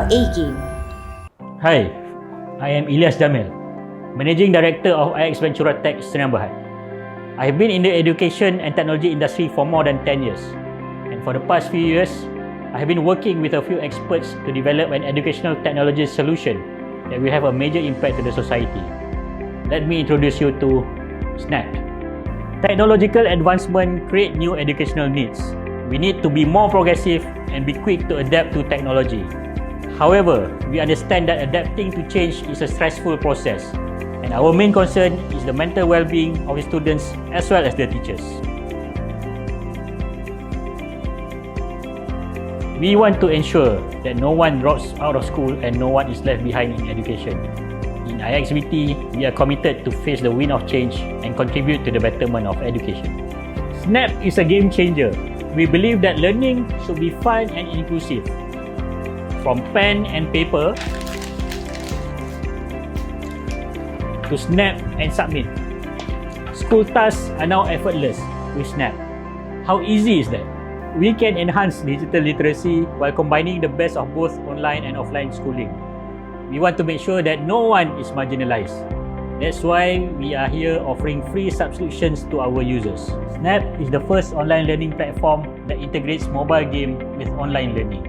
your A game. Hi, I am Ilyas Jamil, Managing Director of IX Ventura Tech Sdn Bhd. I have been in the education and technology industry for more than 10 years, and for the past few years, I have been working with a few experts to develop an educational technology solution that will have a major impact to the society. Let me introduce you to Snap. Technological advancement create new educational needs. We need to be more progressive and be quick to adapt to technology. However, we understand that adapting to change is a stressful process, and our main concern is the mental well-being of the students as well as the teachers. We want to ensure that no one drops out of school and no one is left behind in education. In IXVT, we are committed to face the wind of change and contribute to the betterment of education. Snap is a game changer. We believe that learning should be fun and inclusive. From pen and paper to snap and submit. School tasks are now effortless with Snap. How easy is that? We can enhance digital literacy while combining the best of both online and offline schooling. We want to make sure that no one is marginalized. That's why we are here offering free subscriptions to our users. Snap is the first online learning platform that integrates mobile game with online learning.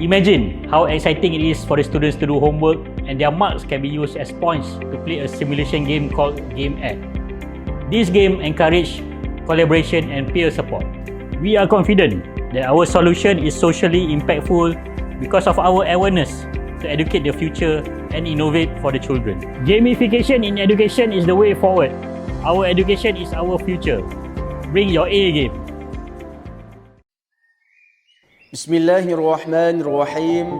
Imagine how exciting it is for the students to do homework and their marks can be used as points to play a simulation game called Game Ed. This game encourages collaboration and peer support. We are confident that our solution is socially impactful because of our awareness to educate the future and innovate for the children. Gamification in education is the way forward. Our education is our future. Bring your A game. Bismillahirrahmanirrahim.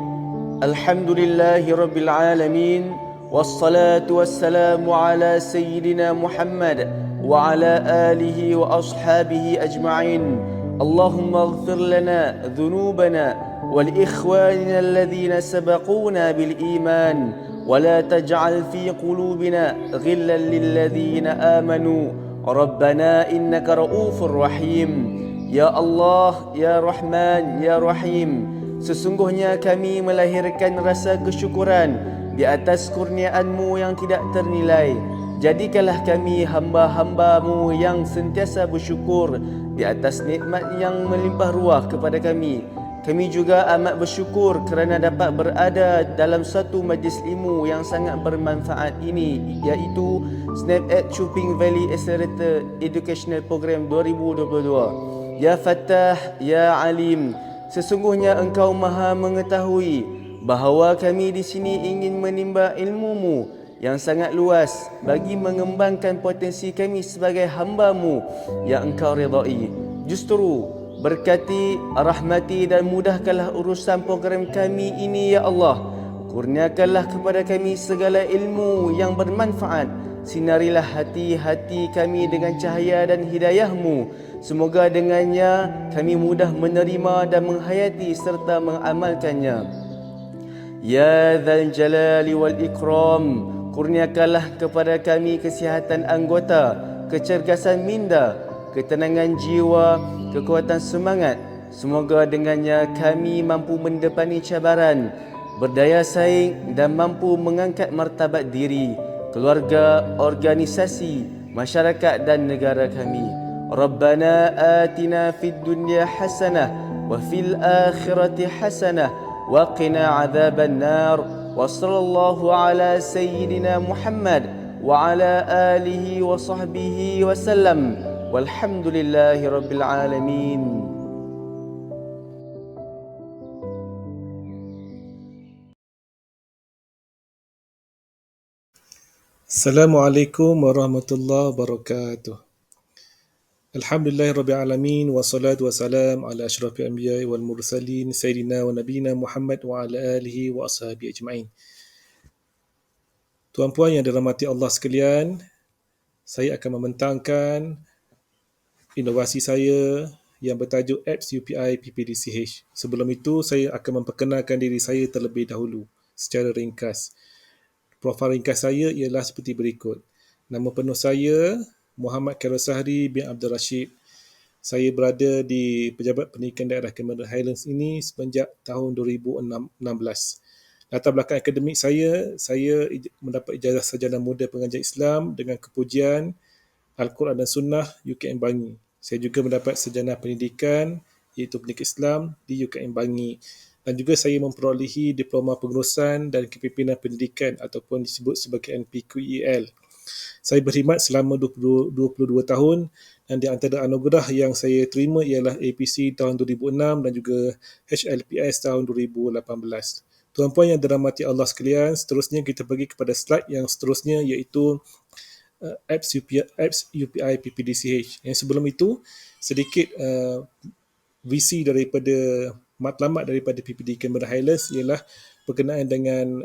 Alhamdulillahi Rabbil Alamin. Wassalatu wassalamu ala Sayyidina Muhammad wa ala alihi wa ashabihi ajma'in. Allahumma ighfir lana dhunubana ولإخواننا الذين سبقونا بالإيمان ولا تجعل في قلوبنا غلا للذين آمنوا ربنا إنك رؤوف رحيم. Ya Allah, Ya Rahman, Ya Rahim, sesungguhnya kami melahirkan rasa kesyukuran di atas kurniaan-Mu yang tidak ternilai. Jadikanlah kami hamba-hamba-Mu yang sentiasa bersyukur di atas nikmat yang melimpah ruah kepada kami. Kami juga amat bersyukur kerana dapat berada dalam satu majlis ilmu yang sangat bermanfaat ini, iaitu Snap at Chuping Valley Accelerator Educational Program 2022. Ya Fattah, Ya Alim, sesungguhnya Engkau Maha mengetahui bahawa kami di sini ingin menimba ilmu-Mu yang sangat luas bagi mengembangkan potensi kami sebagai hamba-Mu yang Engkau redai. Justru berkati, rahmati dan mudahkanlah urusan program kami ini, Ya Allah. Kurniakanlah kepada kami segala ilmu yang bermanfaat. Sinarilah hati-hati kami dengan cahaya dan hidayah-Mu. Semoga dengannya kami mudah menerima dan menghayati serta mengamalkannya. Ya Dzal Jalali wal Ikram, kurniakanlah kepada kami kesihatan anggota, kecergasan minda, ketenangan jiwa, kekuatan semangat. Semoga dengannya kami mampu mendepani cabaran, berdaya saing dan mampu mengangkat martabat diri, keluarga, organisasi, masyarakat dan negara kami. Rabbana atina fid dunya hasanah wa fil akhirati hasanah wa qina adzaban nar. Wa sallallahu ala sayyidina Muhammad wa ala alihi wa sahbihi wa sallam. Walhamdulillahi Rabbil Alamin. Assalamualaikum warahmatullahi wabarakatuh. Alhamdulillahi Rabbil Alamin. Wassalatu wassalam ala ashrafil anbiya wal mursalin Sayyidina wa Nabina Muhammad wa ala alihi wa ashabihi ajma'in. Tuan-puan yang dirahmati Allah sekalian, saya akan membentangkan inovasi saya yang bertajuk Apps UPI PPDCH. Sebelum itu, saya akan memperkenalkan diri saya terlebih dahulu secara ringkas. Profil ringkas saya ialah seperti berikut. Nama penuh saya Muhammad Khairul Sahri bin Abdul Rashid. Saya berada di Pejabat Pendidikan Daerah Cameron Highlands ini semenjak tahun 2016. Latar belakang akademik saya mendapat ijazah sarjana muda pengajar Islam dengan kepujian Al-Quran dan Sunnah UKM Bangi. Saya juga mendapat sarjana pendidikan iaitu Pendidikan Islam di UKM Bangi. Dan juga saya memperolehi Diploma Pengurusan dan Kepimpinan Pendidikan ataupun disebut sebagai NPQEL. Saya berkhidmat selama 22 tahun dan di antara anugerah yang saya terima ialah APC tahun 2006 dan juga HLPS tahun 2018. Tuan-puan yang dirahmati Allah sekalian, seterusnya kita pergi kepada slide yang seterusnya iaitu apps UPI PPDCH. Yang sebelum itu, sedikit visi daripada matlamat daripada PPD Cameron Highlands ialah berkenaan dengan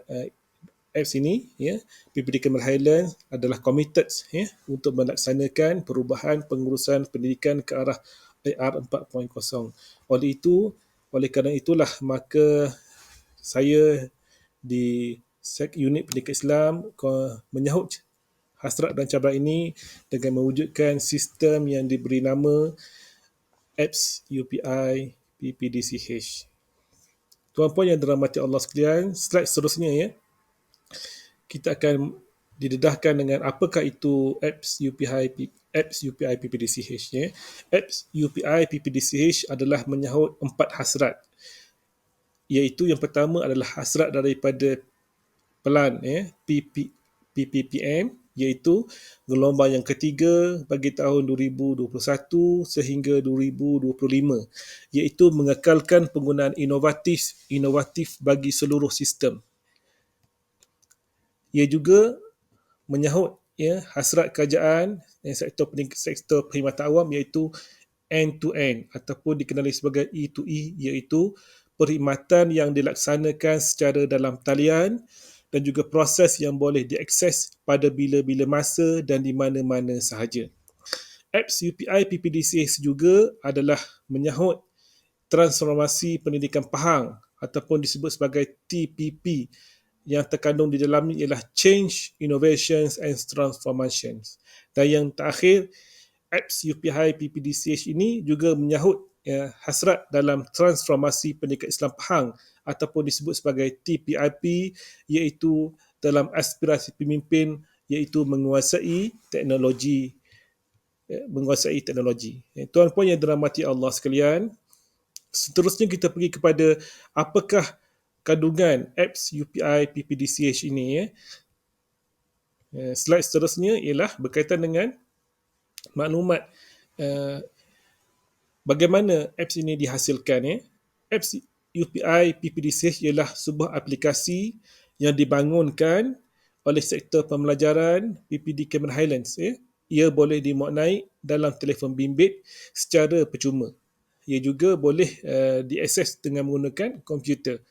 apps ini. PPD Cameron Highlands adalah committed untuk melaksanakan perubahan pengurusan pendidikan ke arah IR 4.0. Oleh kerana itulah maka saya di unit pendidikan Islam menyahut hasrat dan cabaran ini dengan mewujudkan sistem yang diberi nama apps UPI PPDCH. Tuan-puan yang dirahmati Allah sekalian, slide seterusnya kita akan didedahkan dengan apakah itu apps UPI PPDCH. Apps UPI PPDCH adalah menyahut 4 hasrat, iaitu yang pertama adalah hasrat daripada pelan PPPM, iaitu gelombang yang ketiga bagi tahun 2021 sehingga 2025, iaitu mengekalkan penggunaan inovatif bagi seluruh sistem. Ia juga menyahut hasrat kerajaan sektor perkhidmatan awam iaitu end-to-end ataupun dikenali sebagai E2E, iaitu perkhidmatan yang dilaksanakan secara dalam talian dan juga proses yang boleh diakses pada bila-bila masa dan di mana-mana sahaja. Apps UPI PPDCH juga adalah menyahut transformasi pendidikan Pahang ataupun disebut sebagai TPP, yang terkandung di dalamnya ialah Change, Innovations and Transformations. Dan yang terakhir, apps UPI PPDCH ini juga menyahut hasrat dalam transformasi pendidikan Islam Pahang ataupun disebut sebagai TPIP, iaitu dalam aspirasi pemimpin iaitu menguasai teknologi. Tuan-puan yang dirahmati Allah sekalian, seterusnya kita pergi kepada apakah kandungan apps UPI PPDCH ini. Slide seterusnya ialah berkaitan dengan maklumat bagaimana apps ini dihasilkan. Apps UPI PPDCH ialah sebuah aplikasi yang dibangunkan oleh sektor pembelajaran PPD Cameron Highlands. Ia boleh dimaknai dalam telefon bimbit secara percuma. Ia juga boleh diakses dengan menggunakan komputer.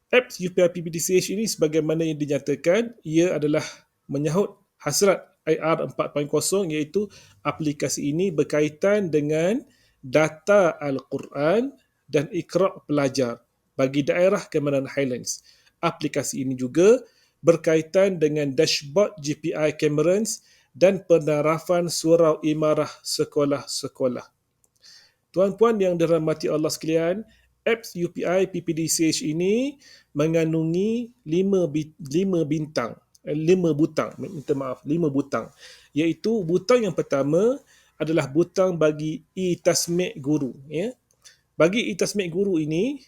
Apps UPI PPDCH ini sebagaimana yang dinyatakan, ia adalah menyahut hasrat IR 4.0, iaitu aplikasi ini berkaitan dengan data Al-Quran dan Iqra' pelajar bagi daerah Cameron Highlands. Aplikasi ini juga berkaitan dengan dashboard GPI Camerons dan penarafan surau imarah sekolah-sekolah. Tuan-puan yang dirahmati Allah sekalian, apps UPI PPDCH ini mengandungi 5 butang, iaitu butang yang pertama adalah butang bagi e-tasmik guru. Bagi e-tasmik guru ini,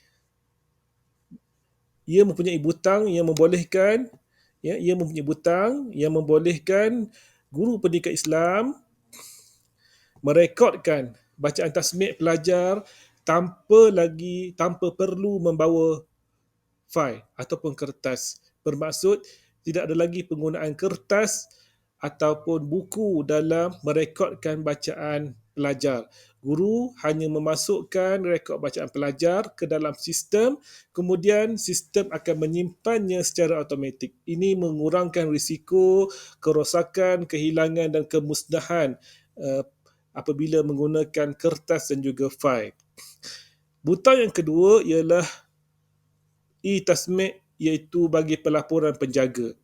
ia mempunyai butang yang membolehkan guru pendidikan Islam merekodkan bacaan tasmik pelajar tanpa perlu membawa fail ataupun kertas. Bermaksud tidak ada lagi penggunaan kertas ataupun buku dalam merekodkan bacaan pelajar. Guru hanya memasukkan rekod bacaan pelajar ke dalam sistem, kemudian sistem akan menyimpannya secara automatik. Ini mengurangkan risiko kerosakan, kehilangan dan kemusnahan apabila menggunakan kertas dan juga fail. Butang yang kedua ialah e-tasmik, iaitu bagi pelaporan penjaga.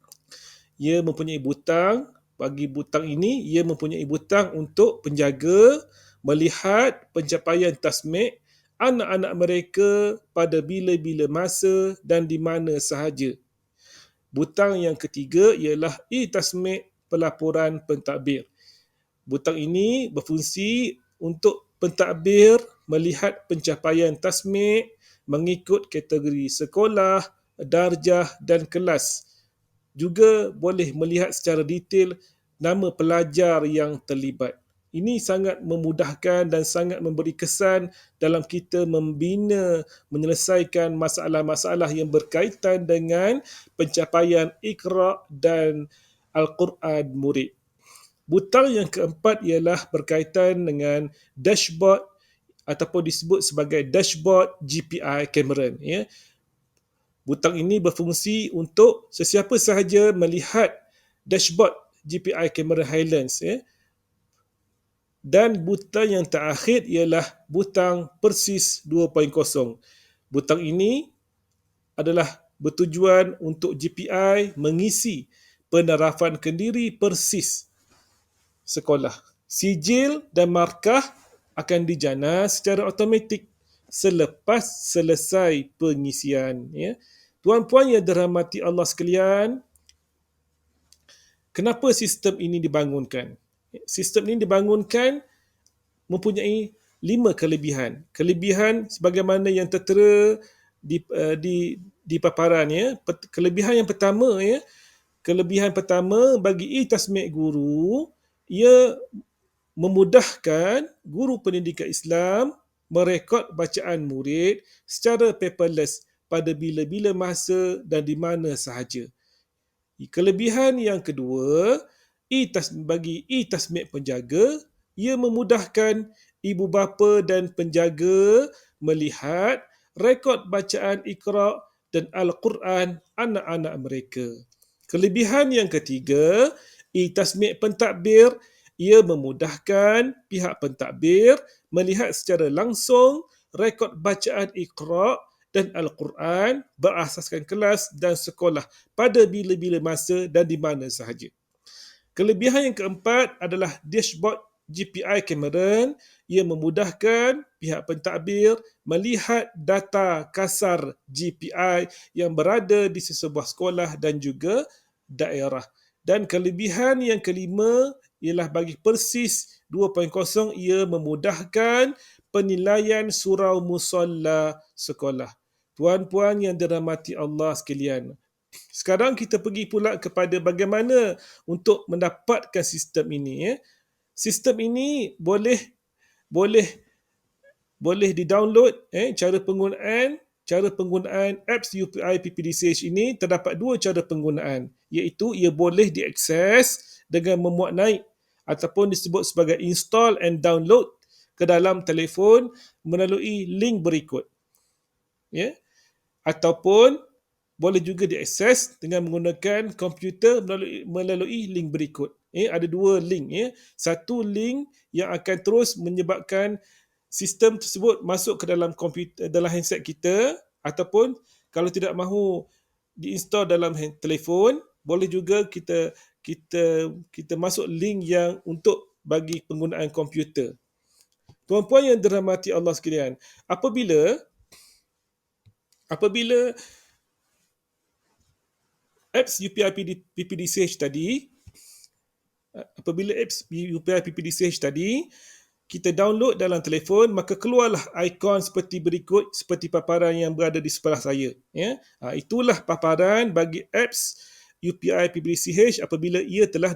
Ia mempunyai butang Bagi butang ini, ia mempunyai butang untuk penjaga, melihat pencapaian tasmik anak-anak mereka pada bila-bila masa dan di mana sahaja. Butang yang ketiga ialah e-tasmik pelaporan pentadbir. Butang ini berfungsi untuk pentadbir melihat pencapaian tasmik mengikut kategori sekolah, darjah dan kelas. Juga boleh melihat secara detail nama pelajar yang terlibat. Ini sangat memudahkan dan sangat memberi kesan dalam kita membina, menyelesaikan masalah-masalah yang berkaitan dengan pencapaian Iqra dan Al-Quran murid. Butang yang keempat ialah berkaitan dengan dashboard ataupun disebut sebagai dashboard GPI Cameron. Butang ini berfungsi untuk sesiapa sahaja melihat dashboard GPI Cameron Highlands. Dan butang yang terakhir ialah butang Persis 2.0. Butang ini adalah bertujuan untuk GPI mengisi penarafan kendiri Persis sekolah. Sijil dan markah akan dijana secara automatik selepas selesai pengisian. Tuan-puan yang dirahmati Allah sekalian, kenapa sistem ini dibangunkan? Sistem ini dibangunkan mempunyai 5 kelebihan. Kelebihan sebagaimana yang tertera di paparan. Kelebihan yang pertama, kelebihan pertama bagi e-tasmik guru, ia memudahkan guru pendidikan Islam merekod bacaan murid secara paperless pada bila-bila masa dan di mana sahaja. Kelebihan yang kedua, bagi e-tasmik penjaga, ia memudahkan ibu bapa dan penjaga melihat rekod bacaan Iqra dan Al-Quran anak-anak mereka. Kelebihan yang ketiga, e-tasmik pentadbir, ia memudahkan pihak pentadbir melihat secara langsung rekod bacaan Iqra dan Al-Quran berasaskan kelas dan sekolah pada bila-bila masa dan di mana sahaja. Kelebihan yang keempat adalah dashboard GPI Cameron. Ia memudahkan pihak pentadbir melihat data kasar GPI yang berada di sesebuah sekolah dan juga daerah. Dan kelebihan yang kelima ialah bagi Persis 2.0, ia memudahkan penilaian surau musalla sekolah. Tuan-puan yang dirahmati Allah sekalian, sekarang kita pergi pula kepada bagaimana untuk mendapatkan sistem ini. Sistem ini boleh di-download. Cara penggunaan apps UPI PPDCH ini terdapat 2 cara penggunaan, iaitu ia boleh diakses dengan memuat naik ataupun disebut sebagai install and download ke dalam telefon melalui link berikut. Ataupun boleh juga diakses dengan menggunakan komputer melalui link berikut. Ada 2 link. Satu link yang akan terus menyebabkan sistem tersebut masuk ke dalam komputer, dalam handset kita, ataupun kalau tidak mahu diinstal dalam telefon, boleh juga kita masuk link yang untuk bagi penggunaan komputer. Tuan-puan yang dirahmati Allah sekalian, apabila apps UPI PPDCH tadi, kita download dalam telefon, maka keluarlah ikon seperti berikut, seperti paparan yang berada di sebelah saya. Itulah paparan bagi apps UPI PPDCH apabila ia telah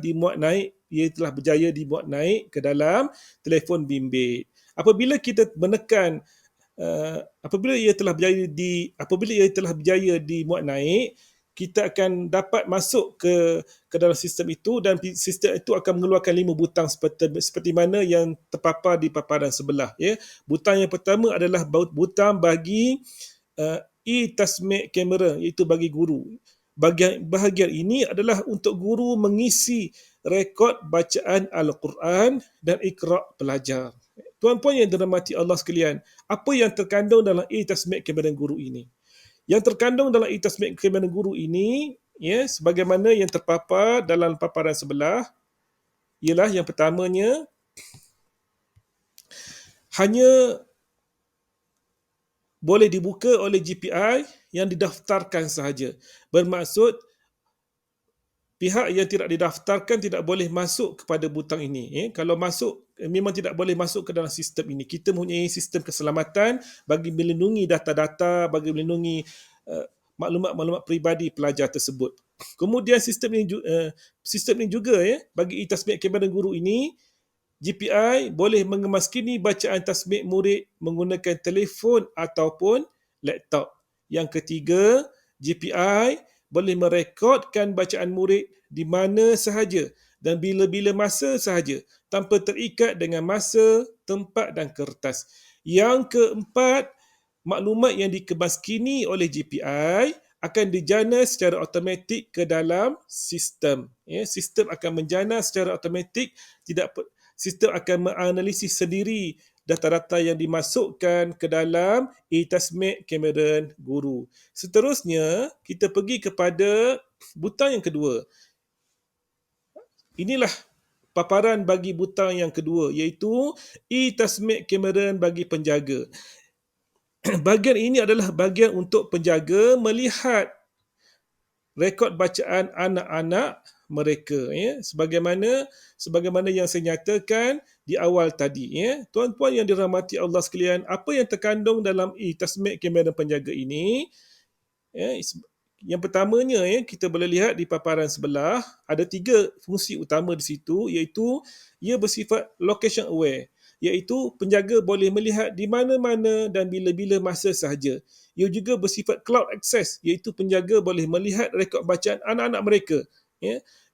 berjaya dimuat naik ke dalam telefon bimbit. Apabila ia telah berjaya dimuat naik, kita akan dapat masuk ke dalam sistem itu, dan sistem itu akan mengeluarkan 5 butang seperti mana yang terpapar di paparan sebelah. Butang yang pertama adalah butang bagi e-tasmik kamera, iaitu bagi guru. Bahagian ini adalah untuk guru mengisi rekod bacaan Al-Quran dan Iqra pelajar. Tuan-puan yang dirahmati Allah sekalian, apa yang terkandung dalam e-tasmik kamera guru ini? Yang terkandung dalam e-tasmik kamera guru ini, sebagaimana yang terpapar dalam paparan sebelah, ialah yang pertamanya, hanya boleh dibuka oleh GPI yang didaftarkan sahaja. Bermaksud pihak yang tidak didaftarkan tidak boleh masuk kepada butang ini. Kalau masuk, memang tidak boleh masuk ke dalam sistem ini. Kita mempunyai sistem keselamatan bagi melindungi data-data, bagi melindungi maklumat-maklumat peribadi pelajar tersebut. Kemudian sistem ini juga bagi e-tasmik kamera guru ini, GPI boleh mengemaskini bacaan tasmik murid menggunakan telefon ataupun laptop. Yang ketiga, GPI boleh merekodkan bacaan murid di mana sahaja dan bila-bila masa sahaja tanpa terikat dengan masa, tempat dan kertas. Yang keempat, maklumat yang dikemaskini oleh GPI akan dijana secara automatik ke dalam sistem. Sistem akan menjana secara automatik, sistem akan menganalisis sendiri data-data yang dimasukkan ke dalam e-tasmik Cameron Guru. Seterusnya, kita pergi kepada butang yang kedua. Inilah paparan bagi butang yang kedua, iaitu e-tasmik Cameron bagi penjaga. Bahagian ini adalah bahagian untuk penjaga melihat rekod bacaan anak-anak mereka, sebagaimana yang saya nyatakan di awal tadi. Tuan-puan yang dirahmati Allah sekalian, apa yang terkandung dalam e-tasmik kamera penjaga ini, yang pertamanya, kita boleh lihat di paparan sebelah, ada 3 fungsi utama di situ, iaitu ia bersifat location aware, iaitu penjaga boleh melihat di mana-mana dan bila-bila masa sahaja. Ia juga bersifat cloud access, iaitu penjaga boleh melihat rekod bacaan anak-anak mereka.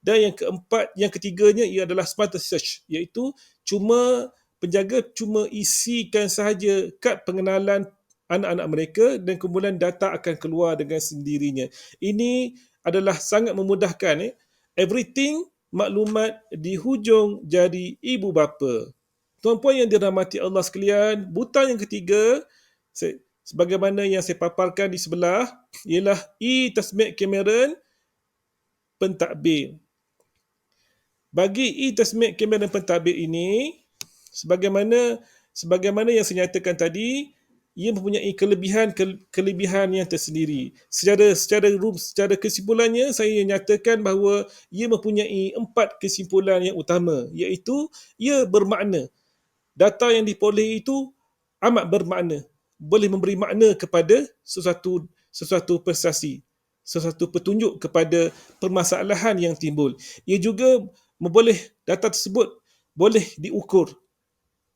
Dan yang ketiganya ia adalah smart search, iaitu penjaga cuma isikan sahaja kad pengenalan anak-anak mereka dan kemudian data akan keluar dengan sendirinya. Ini adalah sangat memudahkan. Everything maklumat di hujung jari ibu bapa. Tuan-puan yang dirahmati Allah sekalian, butang yang ketiga, sebagaimana yang saya paparkan di sebelah, ialah e-tasmik Cameron pentadbir. Bagi e-tasmik Cameron pentadbir ini, sebagaimana yang saya nyatakan tadi, ia mempunyai kelebihan yang tersendiri. Secara kesimpulannya, saya nyatakan bahawa ia mempunyai 4 kesimpulan yang utama, iaitu ia bermakna. Data yang diperolehi itu amat bermakna, boleh memberi makna kepada sesuatu prestasi, sesuatu petunjuk kepada permasalahan yang timbul. Ia juga data tersebut boleh diukur,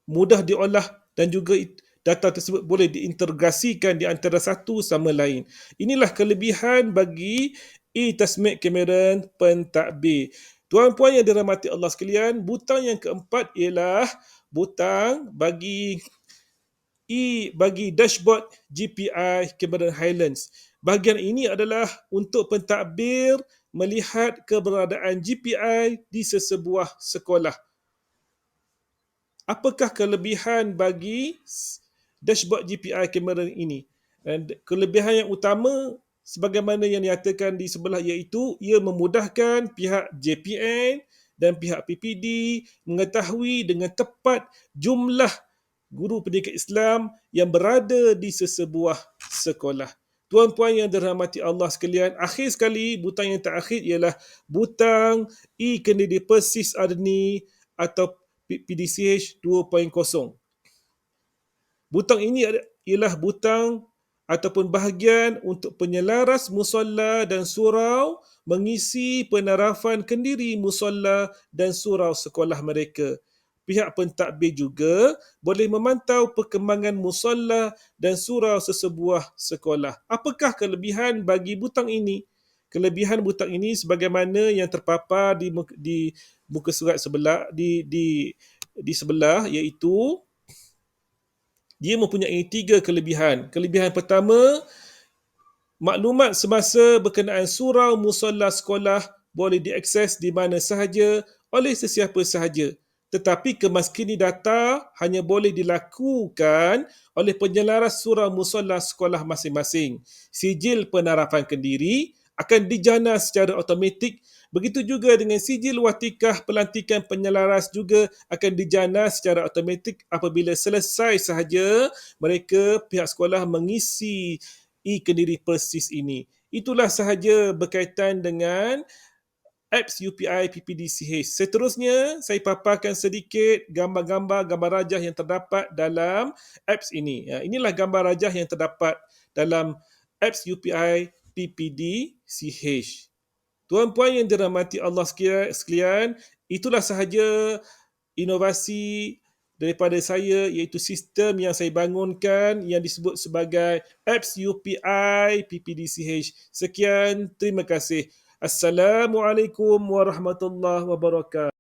mudah diolah dan juga data tersebut boleh diintegrasikan di antara satu sama lain. Inilah kelebihan bagi e-tasmik Cameron pentadbir. Tuan-puan yang dirahmati Allah sekalian, butang yang keempat ialah butang bagi dashboard GPI Cameron Highlands. Bahagian ini adalah untuk pentadbir melihat keberadaan GPI di sesebuah sekolah. Apakah kelebihan bagi dashboard GPI Cameron ini? Kelebihan yang utama sebagaimana yang dinyatakan di sebelah, iaitu ia memudahkan pihak JPN dan pihak PPD mengetahui dengan tepat jumlah guru pendidikan Islam yang berada di sesebuah sekolah. Tuan-puan yang dirahmati Allah sekalian, akhir sekali, butang yang terakhir ialah butang e-Kandidi Persis Adni atau PDCH 2.0. Butang ini ialah butang ataupun bahagian untuk penyelaras musolla dan surau mengisi penarafan kendiri musolla dan surau sekolah mereka. Pihak pentadbir juga boleh memantau perkembangan musolla dan surau sesebuah sekolah. Apakah kelebihan bagi butang ini? Kelebihan butang ini sebagaimana yang terpapar di muka surat sebelah, di sebelah, iaitu dia mempunyai 3 kelebihan. Kelebihan pertama, maklumat semasa berkenaan surau musolla sekolah boleh diakses di mana sahaja oleh sesiapa sahaja. Tetapi kemaskini data hanya boleh dilakukan oleh penyelaras surau musolla sekolah masing-masing. Sijil penarafan kendiri akan dijana secara automatik. Begitu juga dengan sijil watikah pelantikan penyelaras juga akan dijana secara automatik apabila selesai sahaja mereka pihak sekolah mengisi e-Kendiri Persis ini. Itulah sahaja berkaitan dengan apps UPI PPDCH. Seterusnya, saya paparkan sedikit gambar rajah yang terdapat dalam apps ini. Inilah gambar rajah yang terdapat dalam apps UPI PPDCH. Tuan-puan yang dirahmati Allah sekalian, itulah sahaja inovasi daripada saya, iaitu sistem yang saya bangunkan yang disebut sebagai apps UPI PPDCH. Sekian, terima kasih. Assalamualaikum warahmatullahi wabarakatuh.